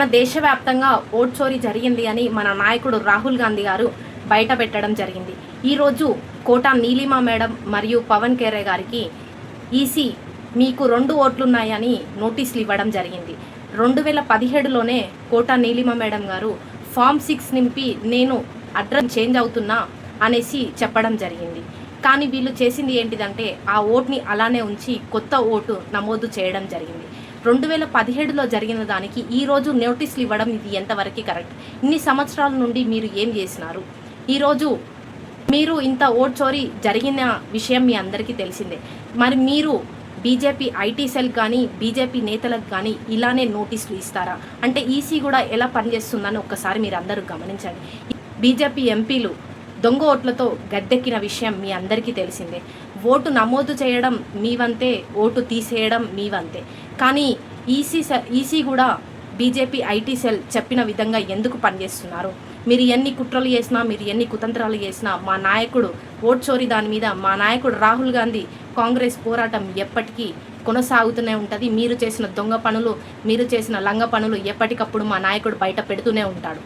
మన దేశవ్యాప్తంగా ఓట్ చోరీ జరిగింది అని మన నాయకుడు రాహుల్ గాంధీ గారు బయట పెట్టడం జరిగింది. ఈరోజు కోటా నీలిమా మేడం మరియు పవన్ ఖేరే గారికి ఈసీ మీకు 2 ఓట్లున్నాయని నోటీసులు ఇవ్వడం జరిగింది. 2017లోనే కోటా నీలిమా మేడం గారు ఫామ్ 6 నింపి నేను అడ్రస్ చేంజ్ అవుతున్నా అనేసి చెప్పడం జరిగింది. కానీ వీళ్ళు చేసింది ఏంటిదంటే ఆ ఓట్ని అలానే ఉంచి కొత్త ఓటు నమోదు చేయడం జరిగింది. 2017లో జరిగిన దానికి ఈరోజు నోటీసులు ఇవ్వడం ఇది ఎంతవరకు కరెక్ట్? ఇన్ని సంవత్సరాల నుండి మీరు ఏం చేసినారు? ఈరోజు మీరు ఇంత ఓట్ చోరీ జరిగిన విషయం మీ అందరికీ తెలిసిందే. మరి మీరు బీజేపీ ఐటీ సెల్ కానీ బీజేపీ నేతలకు కానీ ఇలానే నోటీసులు ఇస్తారా? అంటే ఈసీ కూడా ఎలా పనిచేస్తుందని ఒక్కసారి మీరు అందరూ గమనించండి. బీజేపీ ఎంపీలు దొంగ ఓట్లతో గద్దెక్కిన విషయం మీ అందరికీ తెలిసిందే. ఓటు నమోదు చేయడం మీ వంతే, ఓటు తీసేయడం మీ వంతే. కానీ ఈసీ కూడా బీజేపీ ఐటీ సెల్ చెప్పిన విధంగా ఎందుకు పనిచేస్తున్నారు? మీరు ఎన్ని కుట్రలు చేసినా, మీరు ఎన్ని కుతంత్రాలు చేసినా మా నాయకుడు ఓట్ చోరీ దాని మీద మా నాయకుడు రాహుల్ గాంధీ కాంగ్రెస్ పోరాటం ఎప్పటికీ కొనసాగుతూనే ఉంటుంది. మీరు చేసిన దొంగ పనులు, మీరు చేసిన లంగ పనులు ఎప్పటికప్పుడు మా నాయకుడు బయట పెడుతూనే ఉంటాడు.